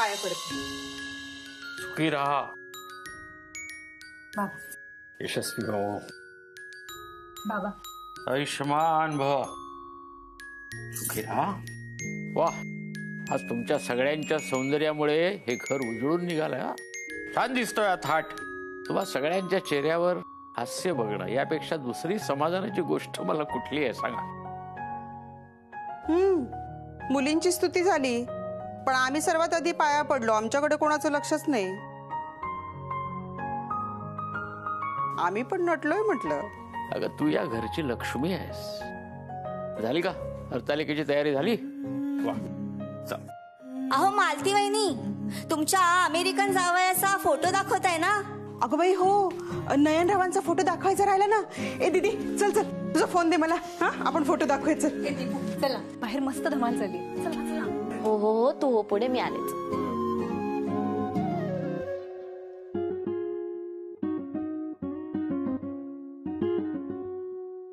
पाया पडते. सुखी राहा, बाबा. यशस्वी हो, बाबा. आयुष्यमान भव. सुखी राहा. वाह, आज तुमच्या सगळ्यांच्या सौंदर्यामुळे हे घर उजळून निघालंय. हा, छान दिसतोय हा थाट. तुम्हा सगळ्यांच्या चेहऱ्यावर हास्य बघणं यापेक्षा दुसरी समाधानाची गोष्ट मला कुठली आहे सांगा. मुलींची स्तुती झाली, पण आम्ही सर्वात आधी पाया पडलो. आमच्याकडे कोणाचं लक्षच नाही. आम्ही पण नटलोय म्हटलं. अगं तू या घरची लक्ष्मी आहेस. झाली का हरतालिकेची तयारी झाली? वा, चल. अहो मालती वहिनी, तुमच्या अमेरिकन जावयाचा फोटो दाखवताय ना? अगं बाई हो, नयनरावांचा फोटो दाखवायचा राहिला ना. ए दीदी चल चल, तुझा फोन दे मला. हा, आपण फोटो दाखवायचं. चला, बाहेर मस्त धमाल झाली. चला चला. हो हो हो, तू हो पुढे, मी आलेच.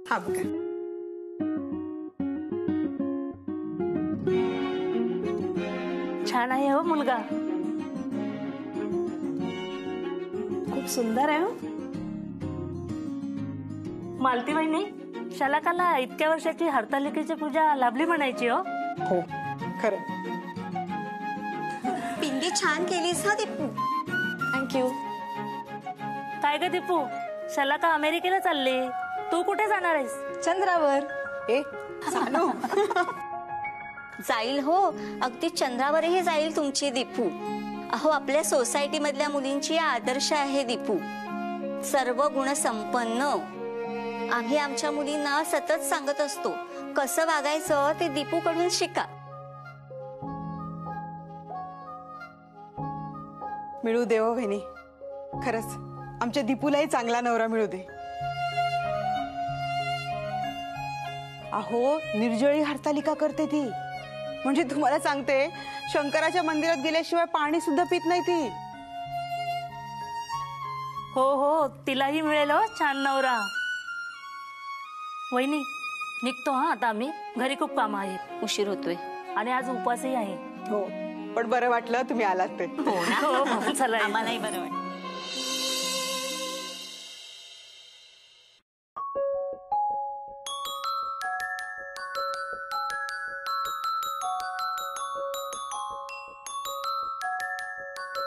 हा बघा. छान आहे हो मुलगा, खूप सुंदर आहे हो. मालती वहिनी, शलाकाला इतक्या वर्षाची हरतालिकेची पूजा लाभली म्हणायची हो. हो खरं. पिंडी छान केलीस हा दीपू. थँक्यू. काय ग दीपू, शलाका अमेरिकेला चालले, तू कुठे जाणार आहेस? चंद्रावर. ए चालू. जाईल हो, अगदी चंद्रावरही जाईल तुमची दीपू. अहो आपल्या सोसायटी मधल्या मुलींची आदर्श आहे दीपू. सर्व गुण संपन्न. आम्ही आमच्या मुलींना सतत सांगत असतो, कसं वागायचं ते दीपू कडून शिका. मिळू दे हो वहिनी, खरंच आमच्या दीपूलाही चांगला नवरा मिळू दे. अहो निर्जळी हरतालिका करते ती. म्हणजे तुम्हाला सांगते, शंकराच्या मंदिरात गेल्याशिवाय पाणी सुद्धा पित नाही ती. हो हो, तिलाही मिळेल हो छान नवरा. वहिनी निघतो हा आता आम्ही, घरी खूप काम आहे. उशीर होतोय आणि आज उपवासही आहे. हो, पण बरं वाटलं तुम्ही आलात ते. हो ना. हो, चला. आम्हालाही बरं वाटतं.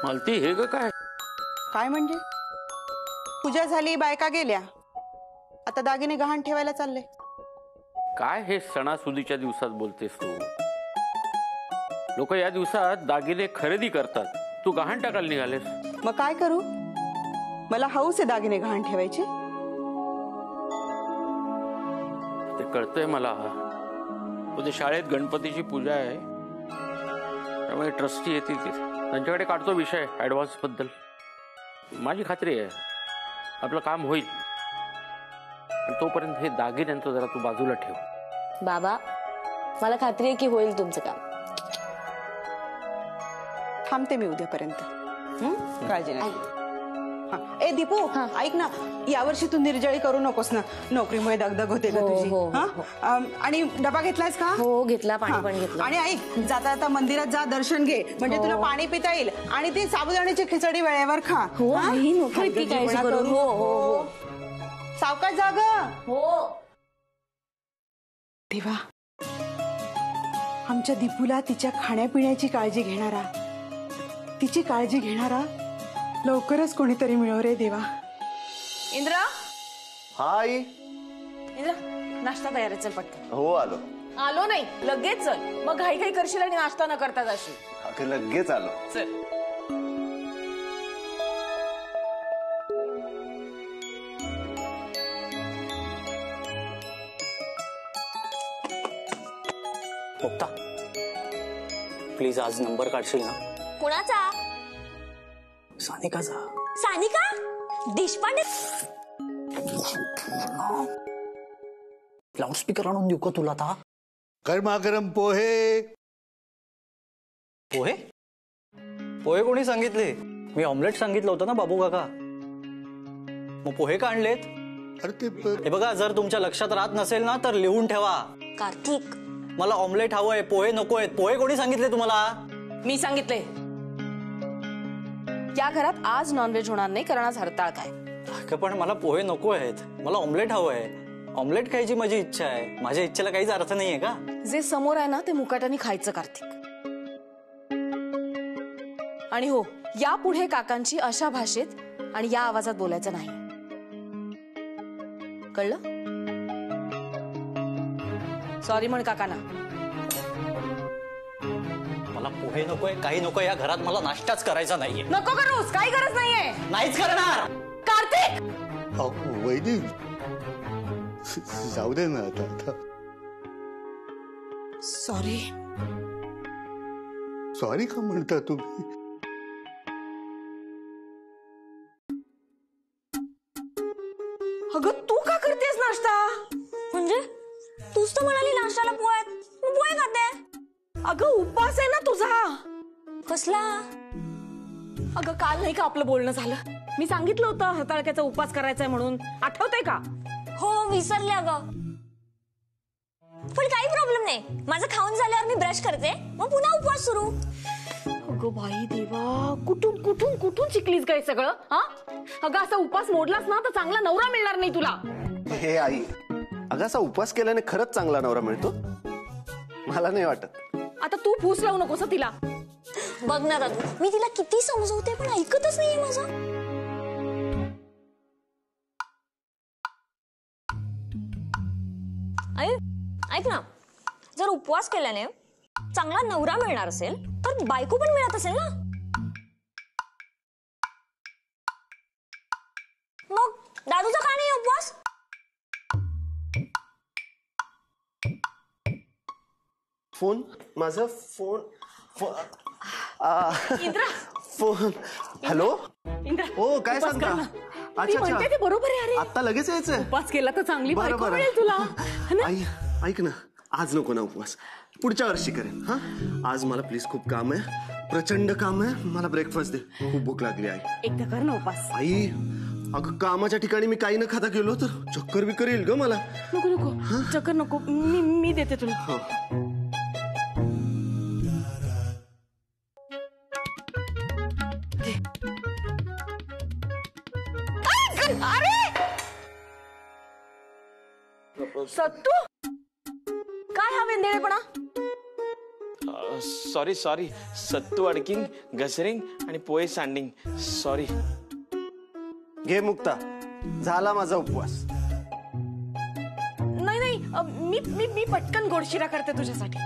मालती हे ग काय? काय म्हणजे? पूजा झाली, बायका गेल्या, आता दागिने गहाण ठेवायला चालले. काय हे सणासुदीच्या दिवसात बोलतेस तू? लोक या दिवसात दागिने खरेदी करतात, तू गहाण टाकायला निघालेस. मग काय करू, मला हौस आहे दागिने गहाण ठेवायची. ते कळतंय मला. उद्या शाळेत गणपतीची पूजा आहे, त्यामुळे ट्रस्टी येतील ते. त्यांच्याकडे काढतो विषय ऍडव्हान्स बद्दल. माझी खात्री आहे आपलं काम होईल. पण तोपर्यंत हे दागिन्यांचं जरा तू बाजूला ठेव. बाबा मला खात्री आहे की होईल तुमचं काम. थांबते मी उद्यापर्यंत. काळजी नाही. ए दीपू, ऐक ना, यावर्षी तू निर्जळी करू नकोस ना, नोकरीमुळे दगदग होते का तुझी. आणि डबा घेतलायस का? हो घेतला, पाणी पण घेतलं. आणि ऐक, जाता जाता मंदिरात जा, दर्शन घे, म्हणजे तुला पाणी पिता येईल. आणि ती साबुदाण्याची खिचडी वेळेवर खा. सावकाश जा ग. हो देवा, आमच्या दीपूला तिच्या खाण्यापिण्याची काळजी घेणारा, तिची काळजी घेणारा लवकरच कोणीतरी मिळव रे देवा. इंद्रा. हाय इंद्रा, नाश्ता तयार आहे, चल पटकन. हो आलो. आलो नाही, लगेच चल, मग घाई घाई करशील आणि नाश्ता न करता जाशील. अगं लगेच आलो. चल. मुक्ता, प्लीज आज नंबर काढशील ना? कुणाचा? सानिकाचा. सानिका देशपांडे. लाऊडस्पीकर आणून देऊ का तुला आता? गरमागरम पोहे. पोहे? पोहे कोणी सांगितले? मी ऑमलेट सांगितलं होतं ना बाबू काका. मग पोहे का आणलेत? अरे ते हे बघा, जर तुमच्या लक्षात राहत नसेल ना तर लिहून ठेवा. कार्तिक, मला ऑमलेट हवंय, पोहे नकोय. पोहे कोणी सांगितले तुम्हाला? मी सांगितले. या घरात आज नॉनव्हेज होणार नाही, कारण आज हरताळ काय. अगं पण मला पोहे नको आहेत, मला ऑमलेट हवं आहे. ऑमलेट खायची माझी इच्छा आहे. माझ्या इच्छेला काहीच अर्थ नाहीये का? जे समोर आहे ना ते मुकाट्याने खायचं कार्तिक. आणि हो, यापुढे काकांची अशा भाषेत आणि या आवाजात बोलायचं नाही, कळलं? सॉरी म्हण काकांना. मला पोहे नकोय, काही नको. या घरात मला नाश्ताच करायचा नाहीये. नको करूस, काही गरज नाहीये. नाहीच करणार. कार्तिक वैदी जाऊ दे ना आता. सॉरी. सॉरी का म्हणता तुम्ही? अगं तू का करतेस नाश्ता? म्हणजे तूच तर म्हणाली नाश्त्याला पोहे, मग पोहे खाते. अगं उपवास आहे ना तुझा. कसला? अगं काल नाही का आपलं बोलणं झालं? मी सांगितलं होतं हरताळक्याचा उपवास करायचा आहे म्हणून, आठवतंय का? हो विसरले अगं. पण काही प्रॉब्लेम नाही, माझं खाऊन झाल्यावर मी ब्रश करते, मग पुन्हा उपवास सुरू. अगं बाई देवा, कुठून कुठून कुठून शिकलीस काय सगळं? हा अगं असा उपवास मोडलास ना तर चांगला नवरा मिळणार नाही तुला. हे आई, अगं असा उपवास केल्याने खरंच चांगला नवरा मिळतो? मला नाही वाटत. आता तू फूस लावू नकोस तिला. बघ ना दादू, मी तिला किती समजवते पण ऐकतच नाहीये माझं. ऐक ना, जर उपवास केल्याने चांगला नवरा मिळणार असेल तर बायको पण मिळत असेल ना. मग दादूचा का नाही उपवास? फोन, माझा फोन. फोन. हॅलो. हो, काय सांगता? अच्छा म्हणते ते बरोबर आहे. अरे आता लगेच यायचं? उपवास केला तर चांगली बरं बायको बरं. मिळेल तुला. आई ऐक ना, आज नको ना उपवास, पुढच्या वर्षी करेन. हा, आज मला प्लीज खूप काम आहे, प्रचंड काम आहे. मला ब्रेकफास्ट दे, खूप भूक लागली. आई एकदा कर ना उपवास. आई, अगं कामाच्या ठिकाणी मी काही न खाता गेलो तर चक्कर बिक्कर येईल ग मला. नको नको, चक्कर नको, मी देते तुला. हो. सत्तू, काय हा वेंदेळेपणा? सॉरी सॉरी, सत्तू अडकिंग, घसरिंग आणि पोहे सांडिंग. सॉरी. घे मुक्ता, झाला माझा उपवास. नाही नाही, मी पटकन गोडशिरा करते तुझ्यासाठी.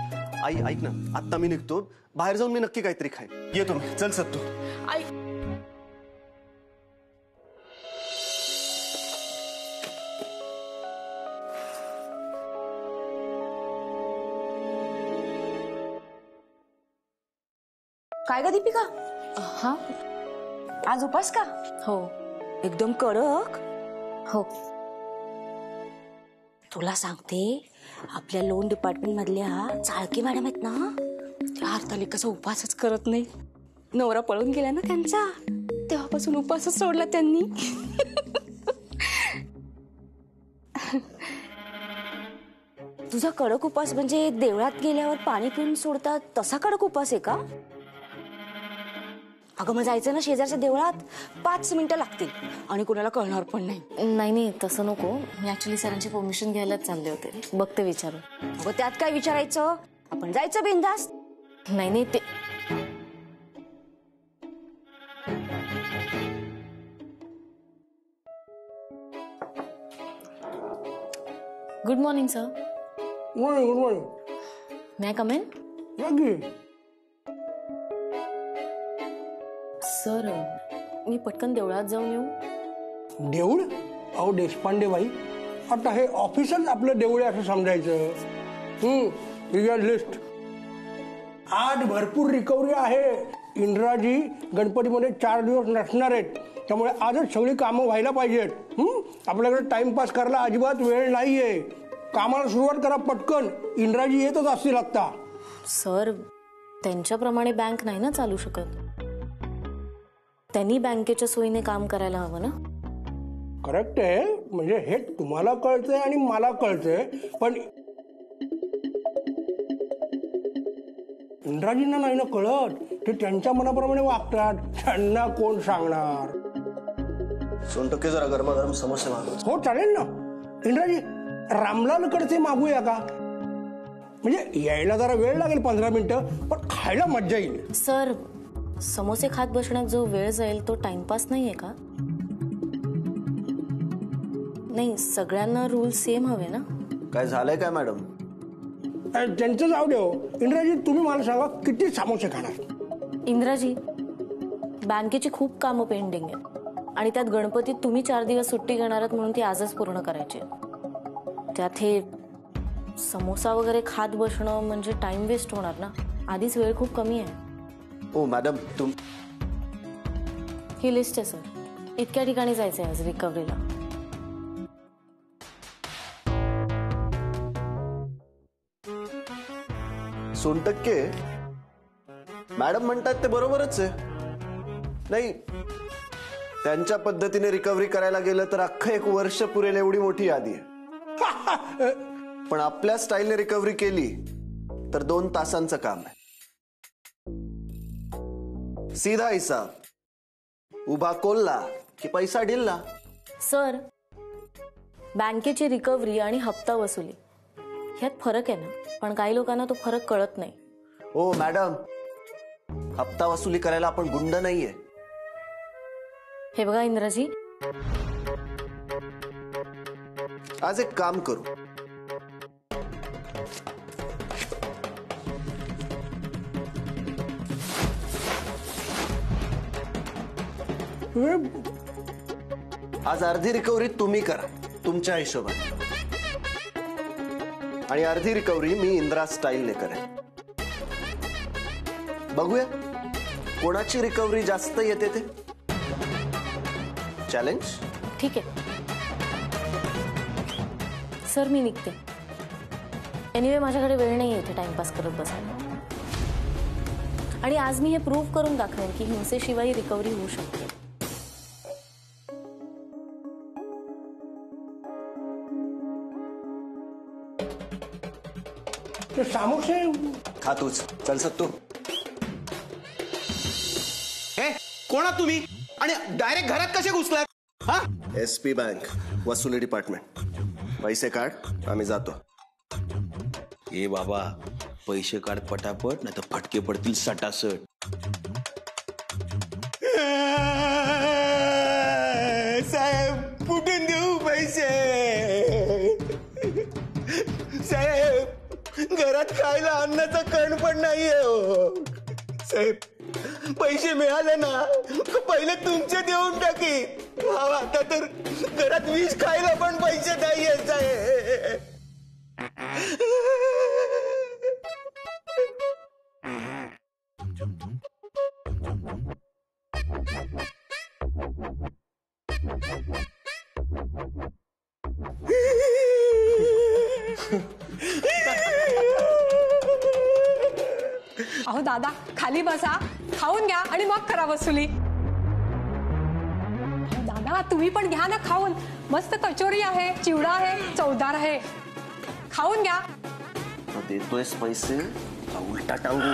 आई ऐक ना, आता मी निघतो, बाहेर जाऊन मी नक्की काहीतरी खाईन. ये तुम्ही, चल सत्तू. आई काय ग दीपिका? हा, आज उपास का? हो. एकदम कडक. हो. तुला सांगते, आपल्या लोन डिपार्टमेंट मधल्या चाळके मॅडम आहेत ना, त्या हरतालिकेचा उपवासच करत नाही. नवरा पळून गेला ना त्यांचा, तेव्हापासून उपवासच सोडला त्यांनी. तुझा कडक उपवास म्हणजे देवळात गेल्यावर पाणी पिऊन सोडतात तसा कडक उपवास आहे का? अगं मग जायचं ना शेजारच्या देवळात, 5 मिनिटं लागतील आणि कुणाला कळणार पण नाही. नाही नाही, तसं नको. मी ऍक्च्युली सरांची परमिशन घ्यायलाच चालले होते. बघते विचारून. अगं त्यात काय विचारायचं, आपण जायचं बिनधास्त. नाही नाही, ते good morning sir. Morning. Good morning. May I come in? Sir, मी पटकन देवळात जाऊन येऊ? देऊळ? अहो देशपांडे बाई, आता हे ऑफिसच आपलं देऊळ आहे असं समजायचं. लिस्ट. आज भरपूर रिकव्हरी आहे. इंद्राजी गणपतीमध्ये 4 दिवस नसणार आहेत, त्यामुळे आजच सगळी कामं व्हायला पाहिजेत. आपल्याकडे टाइमपास करायला अजिबात वेळ नाहीये. कामाला सुरुवात करा पटकन, इंद्राजी येतच असतील आता. सर, त्यांच्याप्रमाणे बँक नाही ना चालू शकत. त्यांनी बँकेच्या सोयीने काम करायला हवं ना. करेक्ट आहे, म्हणजे हे तुम्हाला कळतंय आणि मला कळतंय, पण इंद्राजींना नाही ना कळत. ते त्यांच्या मनाप्रमाणे वागतात, त्यांना कोण सांगणार. सोनटक्के जरा गरमागरम समोसे मागव. हो चालेल ना. इंद्राजी, रामलालकडचे मागूया का? म्हणजे यायला जरा वेळ लागेल 15 मिनिटं, पण खायला मज्जा येईल. सर, समोसे खात बसण्यात जो वेळ जाईल तो टाइमपास नाहीये का? नाही, सगळ्यांना रूल सेम हवे ना. काय झालंय काय मॅडम? त्यांचं जाऊ दे. इंद्राजी, तुम्ही मला सांगा किती समोसे खाणार? इंद्राजी, बँकेची खूप कामं पेंडिंग आहेत आणि त्यात गणपतीत तुम्ही 4 दिवस सुट्टी घेणार आहात म्हणून ती आजच पूर्ण करायची. त्यात हे समोसा वगैरे खात बसणं म्हणजे टाइम वेस्ट होणार ना. आधीच वेळ खूप कमी आहे. ओ मॅडम, ही लिस्ट आहे सर. इतक्या ठिकाणी जायचंय आज रिकव्हरीला. सोनटक्के, मॅडम म्हणतात ते बरोबरच आहे. नाही, त्यांच्या पद्धतीने रिकव्हरी करायला गेलं तर अख्खं 1 वर्ष पुरेल एवढी मोठी यादी आहे. पण आपल्या स्टाईलने रिकव्हरी केली तर 2 तासांचं काम आहे. सीधा हिसाब, उभा कोल्हा की पैसा डिल्ला. सर, बँकेची रिकव्हरी आणि हप्ता वसुली ह्यात फरक आहे ना, पण काही लोकांना तो फरक कळत नाही. ओ मॅडम, हप्ता वसुली करायला आपण गुंड नाहीये. हे बघा इंद्राजी, आज एक काम करू. आज अर्धी रिकव्हरी तुम्ही करा तुमच्या हिशोबाने, आणि अर्धी रिकव्हरी मी इंद्रा स्टाईलने करेन. बघूया कोणाची रिकव्हरी जास्त येते ते. चॅलेंज. ठीक आहे सर, मी निघते. एनिवे माझ्याकडे वेळ नाही आहे इथे टाइमपास करत बसायला. आणि आज मी हे प्रूव्ह करून दाखवेन की हिंसेशिवाय रिकव्हरी होऊ शकते. समोसे खा तूच. चल सत्तू. कोणा तुम्ही आणि डायरेक्ट घरात कसे घुसलात? हा, SP बँक, वसुली डिपार्टमेंट. पैसे काढ, आम्ही जातो. ए बाबा, पैसे काढ पटापट, नाही तर फटके पडतील सटासट. साहेब, कुठून देऊ पैसे? साहेब, घरात खायला अन्नाचा कण पण नाहीये हो. साहेब, पैसे मिळाले ना पहिले तुमचे देऊन टाकी. आता तर घरात विष खायला पण पैसे नाहीये साहेब. अहो दादा, खाली बसा, खाऊन घ्या आणि मग करा वसुली. दादा, तुम्ही पण घ्या ना खाऊन. मस्त कचोरी आहे, चिवडा आहे, चवदार आहे. खाऊन घ्या. देतोयस पैसे, उलटा टांगू.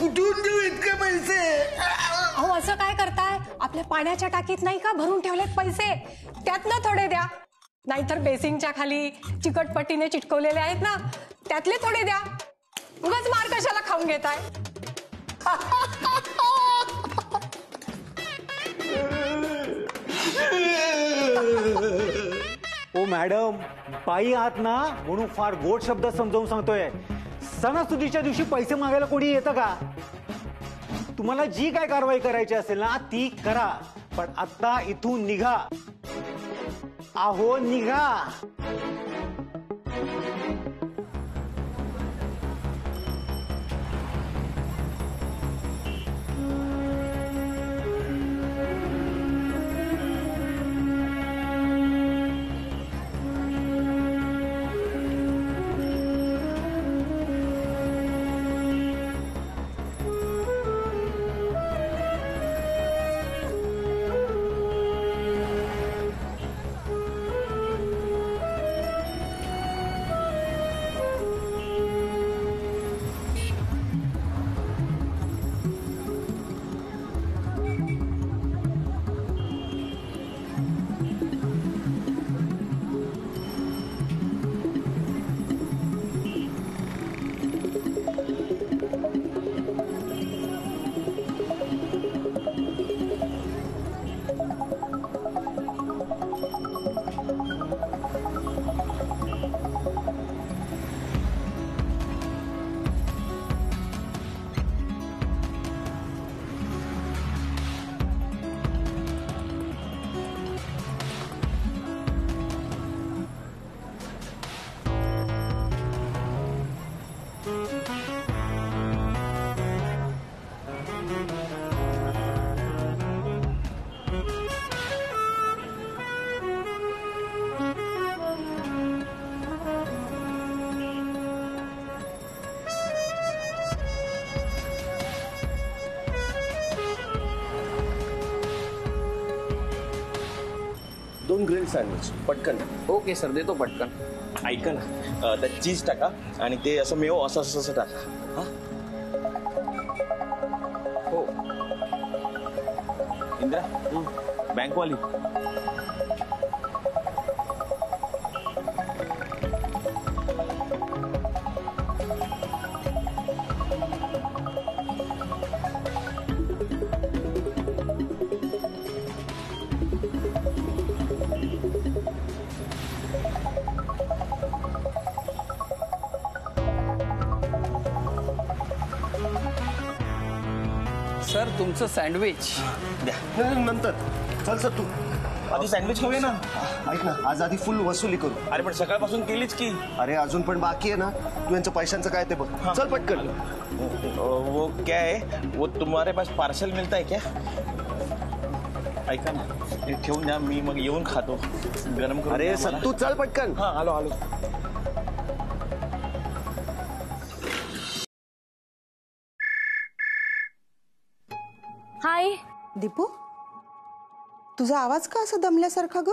कुठून देऊ इतके पैसे? अहो असं काय करताय? आपल्या पाण्याच्या टाकीत नाही का भरून ठेवलेत पैसे, त्यातनं थोडे द्या. नाहीतर बेसिंगच्या खाली चिकटपट्टीने चिटकवलेले आहेत ना, त्यातले थोडे द्या. उगाच मार कशाला खाऊन घेताय? ओ मॅडम, बाई आहात ना म्हणून फार गोड शब्द समजावून सांगतोय. सणासुदीच्या दिवशी पैसे मागायला कोणी येतं का? तुम्हाला जी काय कारवाई करायची असेल ना ती करा, पण आता इथून निघा. अहो निघा. दोन ग्रिल सँडविच पटकन. ओके सर, देतो पटकन. ऐका ना, त्यात चीज टाका आणि ते असं मेव असं असं असं टाका. हा हो. इंद्रा, बँकवाली. सर, तुमचं सँडविच. द्या नंतर. चल सर तू आधी सँडविच खाऊया ना. ऐक ना, आज आधी फुल वसुली करू. अरे पण सकाळपासून केलीच की. अरे अजून पण बाकी आहे ना, तू यांच्या पैशांचं काय ते बघ. चल पटकन. वो क्या है, वो तुम्हारे पास पार्सल मिलता है क्या? ऐका ना, हे ठेवून द्या, मी मग येऊन खातो. गरम करून. अरे सत्तू चल पटकन. हा आलो आलो. हाय दीपू, तुझा आवाज का असा दमल्यासारखा ग?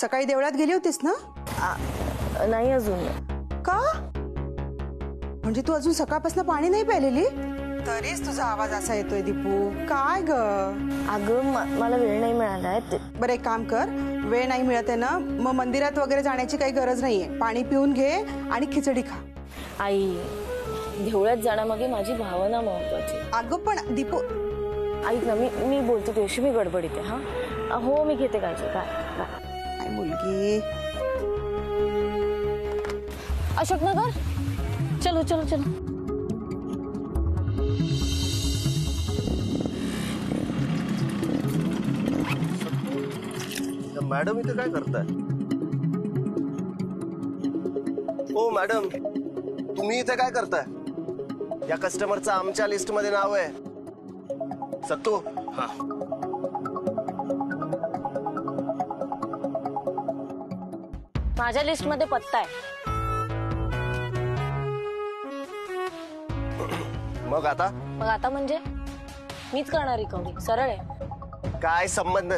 सकाळी देवळात गेली होतीस ना? नाही अजून. का? म्हणजे तू अजून सकाळपासून पाणी नाही प्यायलेली? तरीच तुझा आवाज असा येतोय दीपू. काय ग? अगं मला वेळ नाही मिळालाय. बरं एक काम कर, वेळ नाही मिळत आहे ना, मग मंदिरात वगैरे जाण्याची काही गरज नाहीये. पाणी पिऊन घे आणि खिचडी खा. आई, देवळात जाण्यामागे माझी भावना महत्वाची. अगं पण दीपू ऐक ना, मी बोलते तुझ्याशी, मी गडबडीते. हा हो, मी घेते काळजी. काय मुलगी. अशोकनगर, चलो चलो चलो. मॅडम इथे काय करताय? ओ मॅडम, तुम्ही इथे काय करताय? या कस्टमरचं आमच्या लिस्ट मध्ये नाव आहे. सत्तू. हा. माझ्या लिस्ट मध्ये पत्ता आहे. मग आता म्हणजे मीच करणार रिकव्हरी. सरळ आहे. काय संबंध?